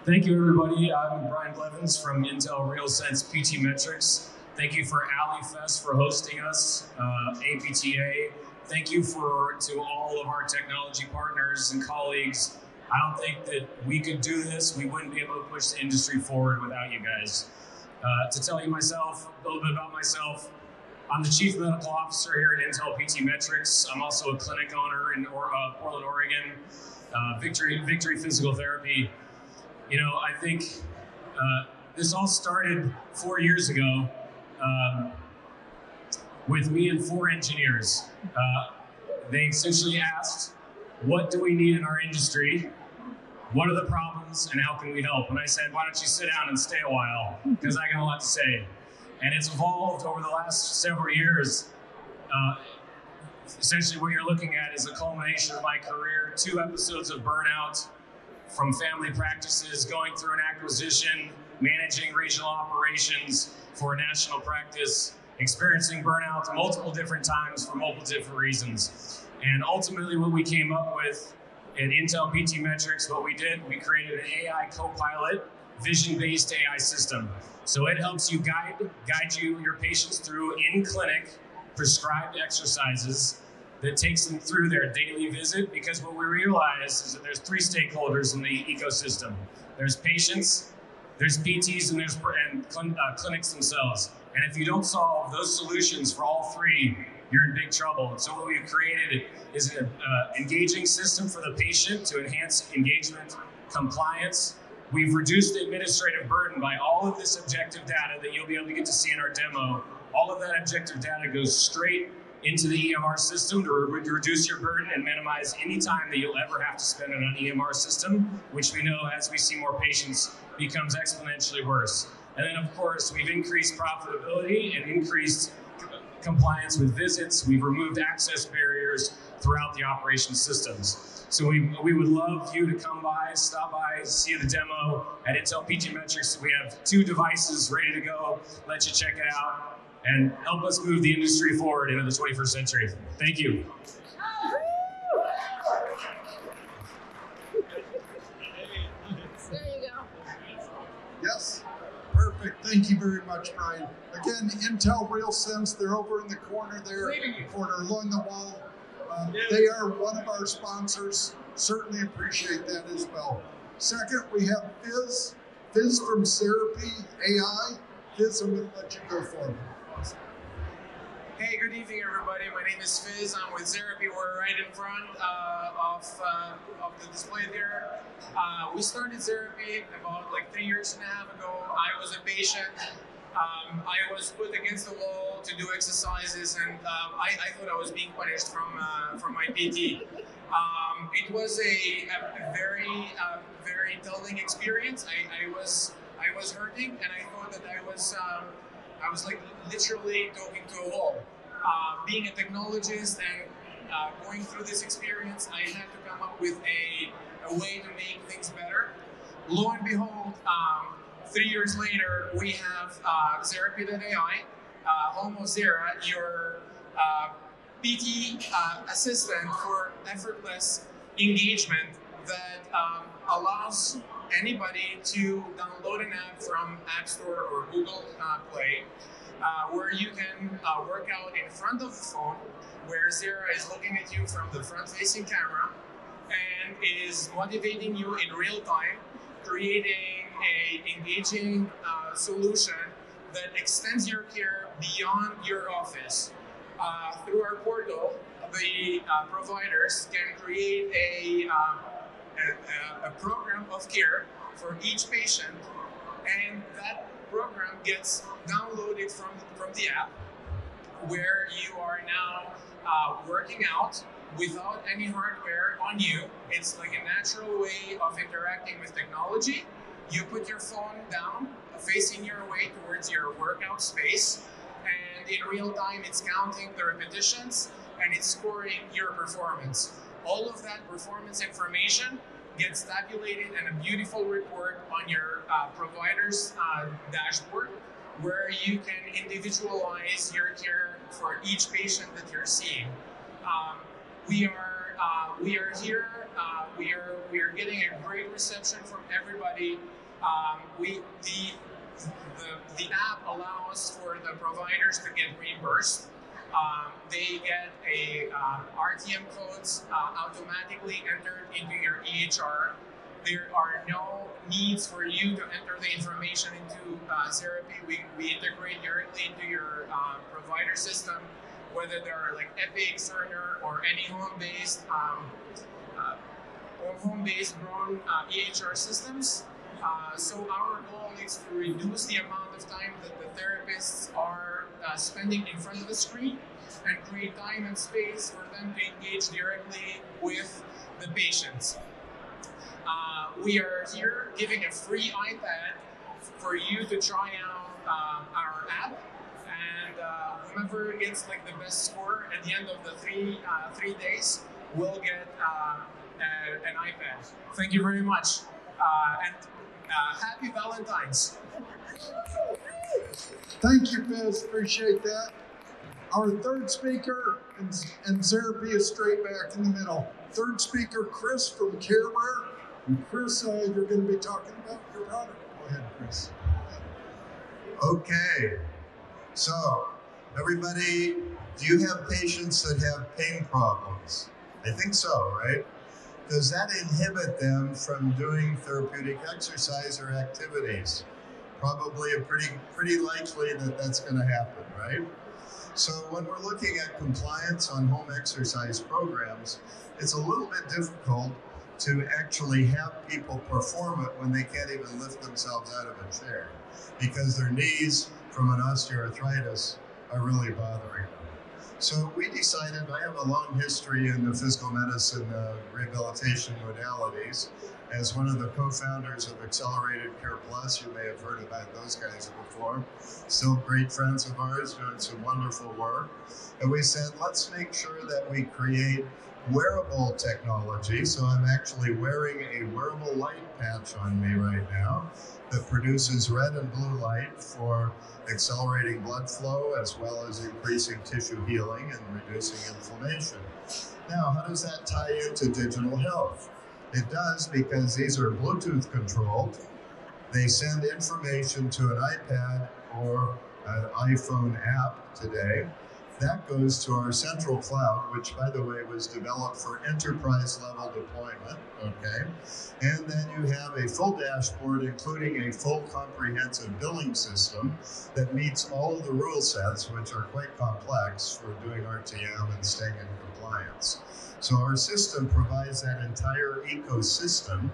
Thank you, everybody. I'm Brian Blevins from Intel RealSense PT Metrics. Thank you for AliFest for hosting us, APTA. Thank you to all of our technology partners and colleagues. I don't think that we could do this. We wouldn't be able to push the industry forward without you guys. To tell you a little bit about myself, I'm the Chief Medical Officer here at Intel PT Metrics. I'm also a clinic owner in Portland, Oregon, Victory Physical Therapy. You know, I think this all started 4 years ago with me and 4 engineers. They essentially asked, what do we need in our industry? What are the problems and how can we help? And I said, why don't you sit down and stay a while? Because I got a lot to say. And it's evolved over the last several years. Essentially what you're looking at is a culmination of my career, 2 episodes of burnout, from family practices, going through an acquisition, managing regional operations for a national practice, experiencing burnout multiple different times for multiple different reasons. And ultimately what we came up with at Intel PT Metrics, what we did, we created an AI co-pilot, vision-based AI system. So it helps you guide your patients through in-clinic prescribed exercises that takes them through their daily visit, because what we realize is that there's 3 stakeholders in the ecosystem. There's patients, there's PTs, and there's clinics themselves. And if you don't solve those solutions for all 3, you're in big trouble. And so what we've created is an engaging system for the patient to enhance engagement, compliance. We've reduced the administrative burden by all of this objective data that you'll be able to get to see in our demo. All of that objective data goes straight into the EMR system to reduce your burden and minimize any time that you'll ever have to spend on an EMR system, which we know as we see more patients becomes exponentially worse. And then of course, we've increased profitability and increased compliance with visits. We've removed access barriers throughout the operation systems. So we would love you to come by, stop by, see the demo at Intel PT Metrics. We have 2 devices ready to go, let you check it out, and help us move the industry forward into the 21st century. Thank you. There you go. Yes, perfect. Thank you very much, Brian. Again, Intel RealSense, they're over in the corner there, along the wall. They are one of our sponsors. Certainly appreciate that as well. Second, we have Fizz from Therapy AI. Fizz, I'm going to let you go forward. Hey, good evening, everybody. My name is Fizz. I'm with Therapy. We're right in front of the display there. We started Therapy about like 3.5 years ago. I was a patient. I was put against the wall to do exercises, and I thought I was being punished from my PT. It was a very telling experience. I was hurting, and I thought that I was like literally talking to a wall. Being a technologist and going through this experience, I had to come up with a way to make things better. Lo and behold, 3 years later, we have Therapy.ai, home of Zera, your PT assistant for effortless engagement that allows anybody to download an app from App Store or Google Play, where you can work out in front of the phone, where Zera is looking at you from the front-facing camera and is motivating you in real time, creating an engaging solution that extends your care beyond your office. Through our portal, the providers can create a program of care for each patient, and that program gets downloaded from the app, where you are now working out without any hardware on you. It's like a natural way of interacting with technology. You put your phone down, facing your way towards your workout space, and in real time it's counting the repetitions and it's scoring your performance. All of that performance information gets tabulated in a beautiful report on your provider's dashboard, where you can individualize your care for each patient that you're seeing. we are here. We are getting a great reception from everybody. The app allows for the providers to get reimbursed. They get a RTM codes automatically entered into your EHR. There are no needs for you to enter the information into therapy. We integrate directly into your provider system, whether they're like Epic, Cerner, or any home-based grown EHR systems. So our goal is to reduce the amount of time that the therapists are spending in front of the screen and create time and space for them to engage directly with the patients. We are here giving a free iPad for you to try out our app, and whoever gets like the best score at the end of the three days will get an iPad. Thank you very much, and happy Valentine's. Thank you, Fizz. Appreciate that. Our third speaker, and therapy is straight back in the middle. Third speaker, Chris from CareWare. And Chris, you're going to be talking about your product. Go ahead, Chris. Okay, so everybody, do you have patients that have pain problems? I think so, right? Does that inhibit them from doing therapeutic exercise or activities? Probably pretty likely that that's going to happen, right? So when we're looking at compliance on home exercise programs, it's a little bit difficult to actually have people perform it when they can't even lift themselves out of a chair because their knees from an osteoarthritis are really bothering them. So we decided, I have a long history in the physical medicine rehabilitation modalities. As one of the co-founders of Accelerated Care Plus, you may have heard about those guys before. Still great friends of ours doing some wonderful work. And we said, let's make sure that we create wearable technology. So I'm actually wearing a wearable light patch on me right now that produces red and blue light for accelerating blood flow as well as increasing tissue healing and reducing inflammation. Now, how does that tie into digital health? It does because these are Bluetooth controlled. They send information to an iPad or an iPhone app today. That goes to our central cloud, which, by the way, was developed for enterprise-level deployment, okay? And then you have a full dashboard, including a full comprehensive billing system that meets all of the rule sets, which are quite complex for doing RTM and staying in compliance. So our system provides that entire ecosystem,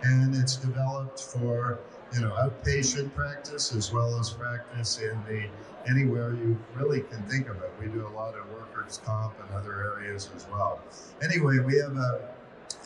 and it's developed for outpatient practice as well as practice in anywhere you really can think of it. We do a lot of workers' comp and other areas as well. Anyway, we have an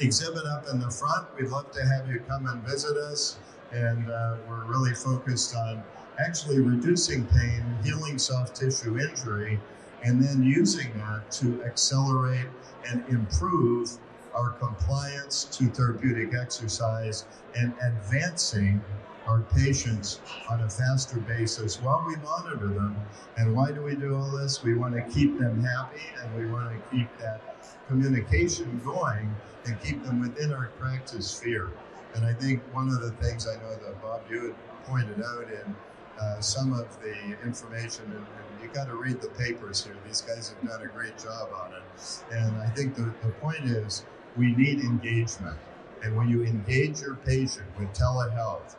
exhibit up in the front. We'd love to have you come and visit us, and we're really focused on actually reducing pain, healing soft tissue injury, and then using that to accelerate and improve our compliance to therapeutic exercise and advancing our patients on a faster basis while we monitor them. And why do we do all this? We want to keep them happy, and we want to keep that communication going and keep them within our practice sphere. And I think one of the things I know that Bob, you had pointed out in some of the information, and you got to read the papers here. These guys have done a great job on it. And I think the point is we need engagement. And when you engage your patient with telehealth,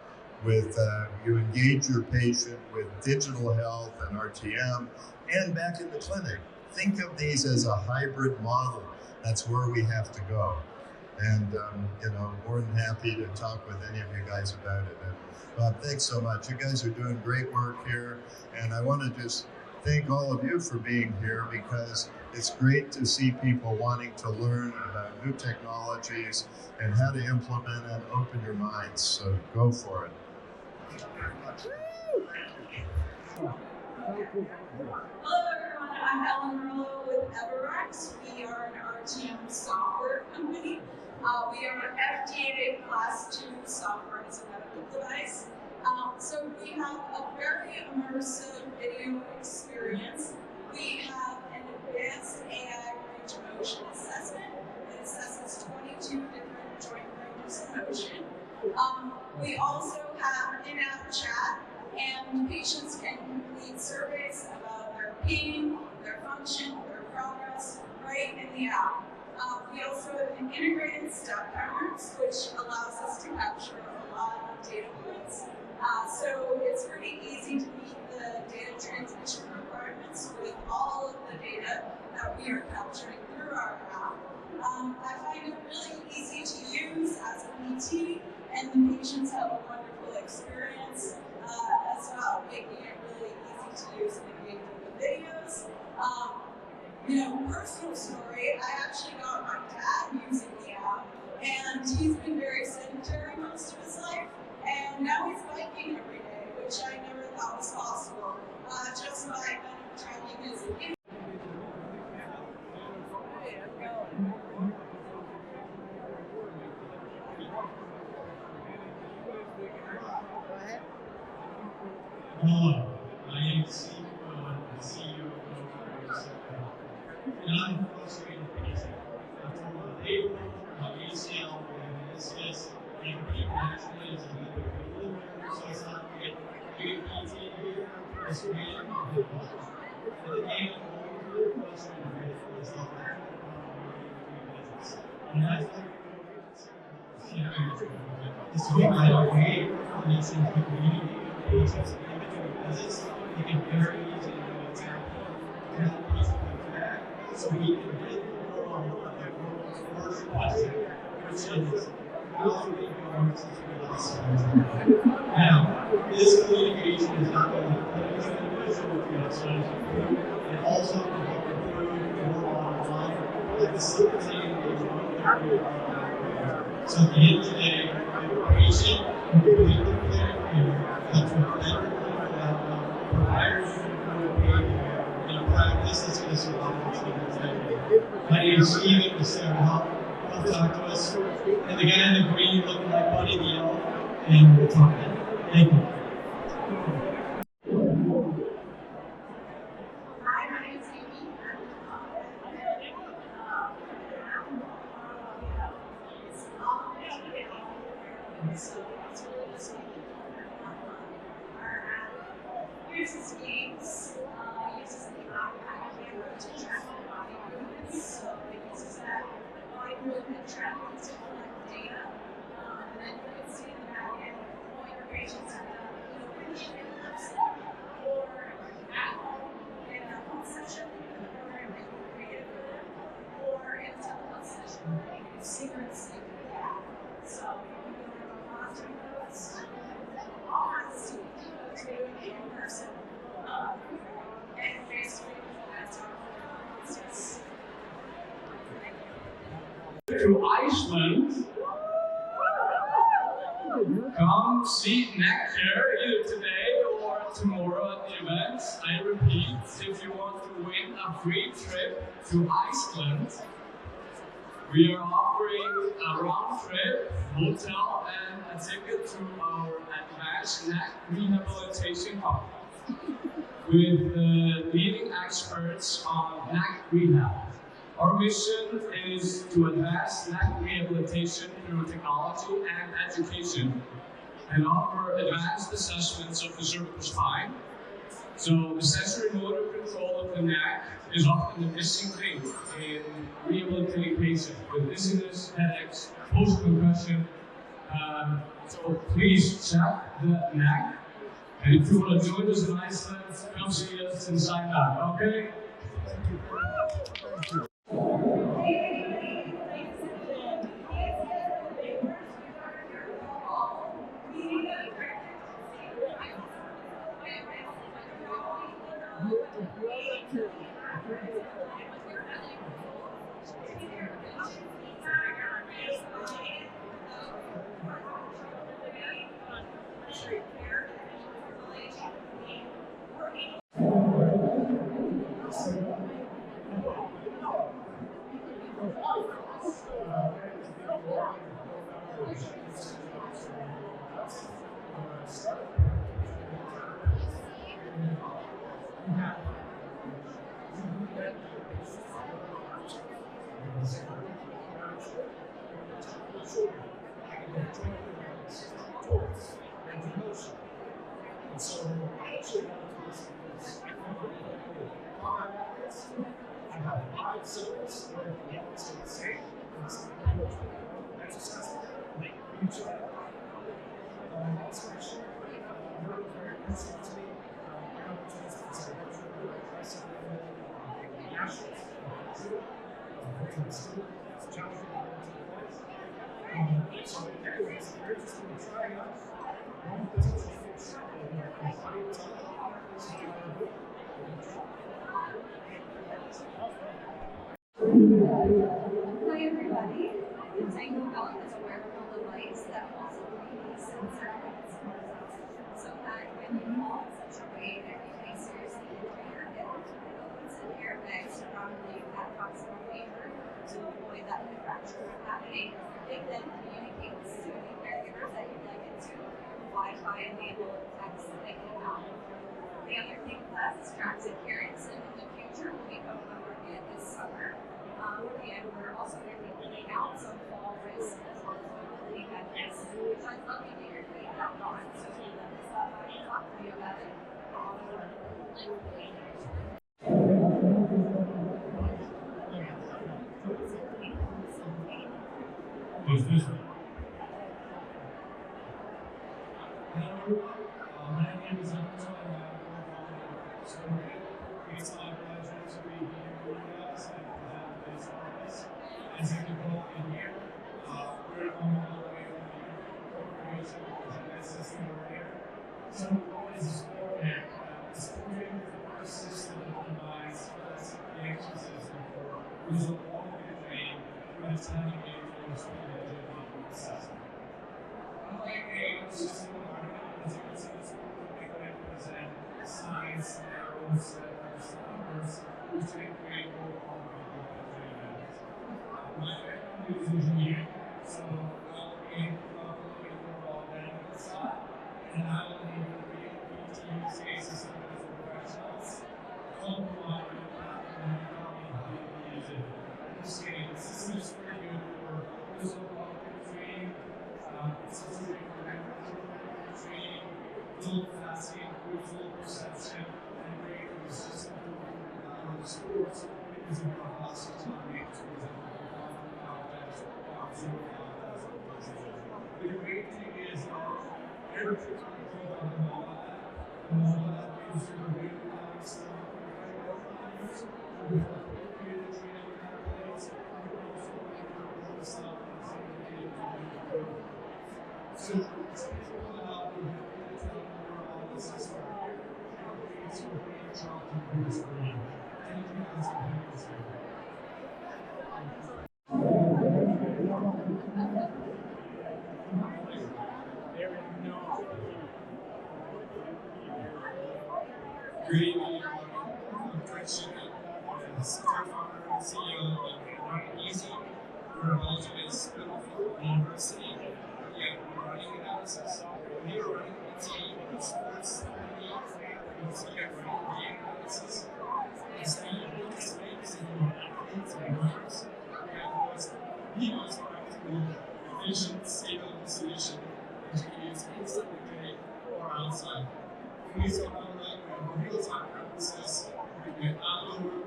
you engage your patient with digital health and RTM, and back in the clinic. Think of these as a hybrid model. That's where we have to go. And more than happy to talk with any of you guys about it. And Bob, thanks so much. You guys are doing great work here, and I want to just thank all of you for being here because it's great to see people wanting to learn about new technologies and how to implement and open your minds. So go for it. Hello everyone, I'm Ellen Merlo with Everrex. We are an RTM software company. We are an FDA Class 2 software as a medical device. So we have a very immersive video experience. We have an advanced AI range of motion assessment well-being, their function, their progress, right in the app. We also have an integrated step counters, which allows us to capture a lot of data points. So it's pretty easy to meet the data transmission requirements with all of the data that we are capturing through our app. I find it really easy to use as a PT, and the patients have a wonderful experience as well, making it really easy to use and engage with the videos. Personal story, I actually got my dad using the app, and he's been very sedentary most of his life, and now he's biking every day, which I never thought was possible, just by kind of tracking his Hello, my name is Steve, the CEO of and I'm a frustrated patient. I'm from April, ACL, and meniscus, and pretty naturally as a member of the so I thought we get PT here, this man, and the game I'm really frustrated with is the lack of visits. And that's this is why I wait for these things to communicate with patients. Visits, you can very easily do what's happening. And that patient comes back, so we can get the world's first question, which is, how do we go since we lost something? Now, this communication is not only beneficial to outside it also can help improve your bottom line, like the simple thing is so at the end of the day, the patient who completely clear comes with better providers in a practice that's going to survive this next. My name is Steven with Sarah Help. Come talk to us. And the guy in the green looking like Buddy the Elf, and we'll talk to him. Thank you. Hi, my name is Amy. So it's really just our app uses games, uses the iPad camera to track the body movements. So it uses that body movement tracking to collect data. And then you can see in the back end what your patients have done, when they in person or at home in a home session, in the program that you created for them, or in a telehealth session where you can synchronously do the app. So you can go monitoring those, all kinds of things we do in person, and basically that's our business. To Iceland, come see neck care either today or tomorrow at the event. I repeat, if you want to win a free trip to Iceland, we are offering a round trip, hotel, and a ticket to our advanced neck rehabilitation hub with the leading experts on neck rehab. Our mission is to advance neck rehabilitation through technology and education and offer advanced assessments of the cervical spine. So the sensory motor control of the neck is often the missing link in rehabilitating patients with dizziness, headaches, post-concussion. So please check the neck. And if you want to join us in Iceland, come see us and sign up, okay? So actually, 5 syllables. So it's safe. That's successful. Make it for each other. Long story short, her was very personal to me. I got a chance to say that's really impressive. Nationals. It's challenging to so anyways, they're just going to try out. One potential fix Hi everybody. The technopalooza is a wearable device that also reads sensor points. So that when you fall in such a way that you may seriously injure your hip, it opens an airbag surrounding that proximal vapor to avoid that hip fracture from happening. It then communicates to the caregivers that you'd like it to Wi-Fi enabled text that they can have. The other thing that is tracks adherence, and in the future will be coming on market this summer. And we're also going to be looking out some fall risks as well as mobility benefits, which I'd love to get your feedback on. So I can talk to you about it. Who's this one? Hello everyone, my name is Anto and I'm from It's my pleasure to be here with you guys and present this office. As you can go in here, we're coming all the way from the corporation and system over here. So what is sport here? Sport here is the first system that combines the action system for visual quality training with standing aid for sport agility assessment. Unlike a system of marketing, as you can see, this will represent science, arrows, letters, numbers, which can create more complicated events. My background is engineering, so I'll be looking for all technical stuff, and I will need to real PT use cases of those professionals, help provide a platform and tell me how you can use it. Just kidding, the system is pretty good for visual quality training. It's also great for memory training, visual fasting, visual perception, and great for the system for sports because of our hostile autonomy, for example, the great thing is that everything's controlled on the mobile app. The mobile app gives you a real time stuff with computer training templates. You can also control the stuff so it's about the all this is it's a great job to do this for you. Thank you guys for doing this for me. Good evening, I'm Christian, co-founder and CEO of Easy. We're a Belgium-based spin-off of the university. We're running analysis. We are running a team of sports needs. We are running game analysis. Instead of participating in athletes and runners, we have the most practical, efficient, stable solution that you can use instantly or outside. Please come on up with real-time practices. We can outdoor,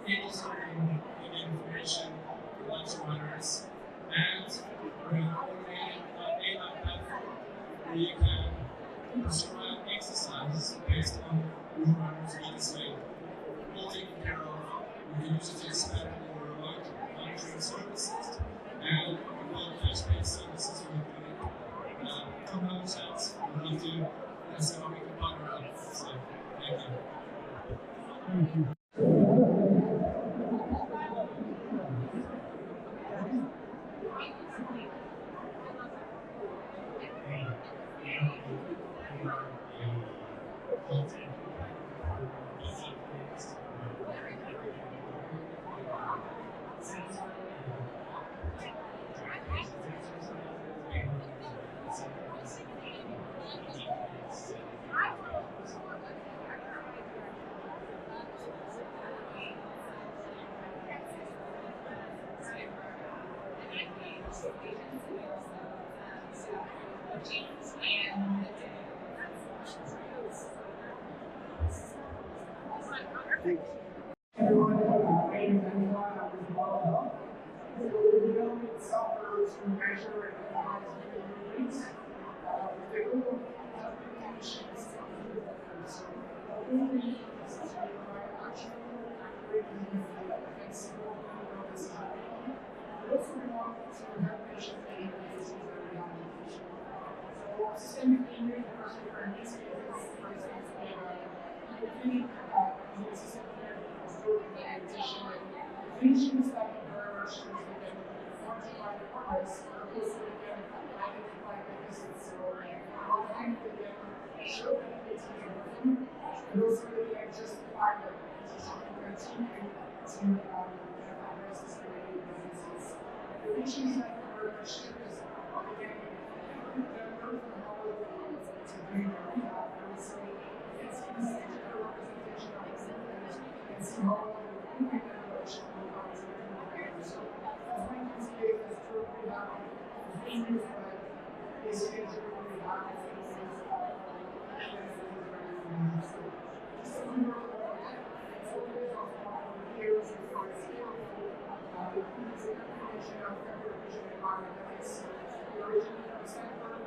enables learning and information for lunch runners, and we're an automated AI platform where you can prescribe exercises based on your runner's needs. All taken care of. We can use it to expand more remote monitoring services, and we call cash-based services for the clinic. Come have a chat. We'd love to. That's how we can partner up. So, thank you. Thank you. Everyone, the development software to measure and analyze rates. They will have applications so only is to provide actual accurate data and simple this happening. We also want to have patient databases that are not efficient. So systemic injury versus for these cases, for instance, any system meditation, conditions that emerge so they can quantify the progress, but also they can identify deficits. So on the hand, they can show benefits to the working, and also they can justify that this is something to continue to address this related deficits. The conditions that emerge is again, the growth of how to do their rehab. I would say it's digital representation of symptoms and see how well we can evaluation of how to do it. So as one can see it as true rehab, injuries, but basically it's true rehab is just a number of photos of years of it's a combination of vision environment that is the original Stanford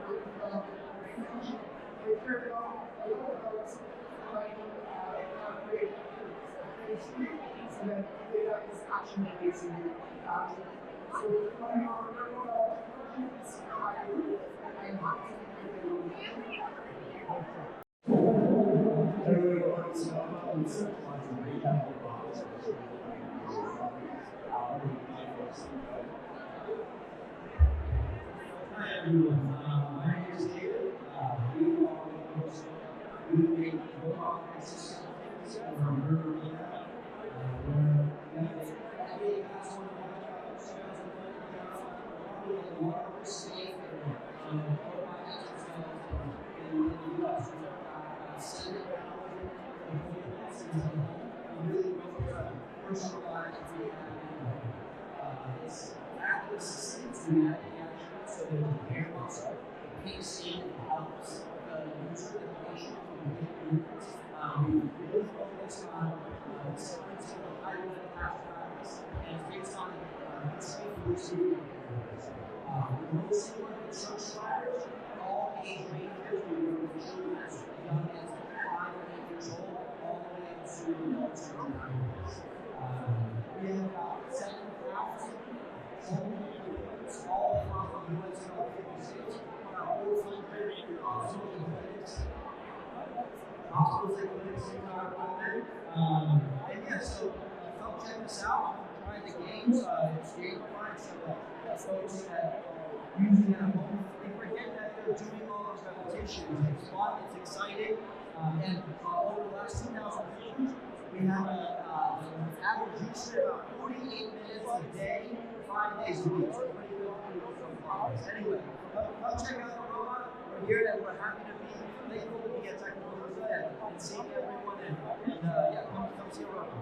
they cared about a lot about providing great so that data is actionable. So when our technology is provided and Hi everyone, my name is David. We make mobile assistant for murder rehab. We have a lot of state in the US. Really personalized rehab. It's active assistance in that action, so there's a parent, the PC helps the user, the patient, we really focus on sequencing of high level abstracts and based on hallucinations. We don't see one in search sliders, all age ranges, we work with children as young as 5 or 8 years old, all the way up to adults in their 90s. We have about 7,000 units all across the US and all 50 states. About 400 clinics, hospitals and clinics in our equipment. And yeah, so come check us out. Try the games. It's gamified, so folks that are using it at home, they forget that they're doing all those repetitions. It's fun, it's exciting. And over the last 2,000 users, we have an average user about 48 minutes a day, 5 days a week. So pretty good progress. Anyway, come check out the robot. We're here and we're happy to be thankful to be at technopalooza and seeing everyone and yeah, come see a robot.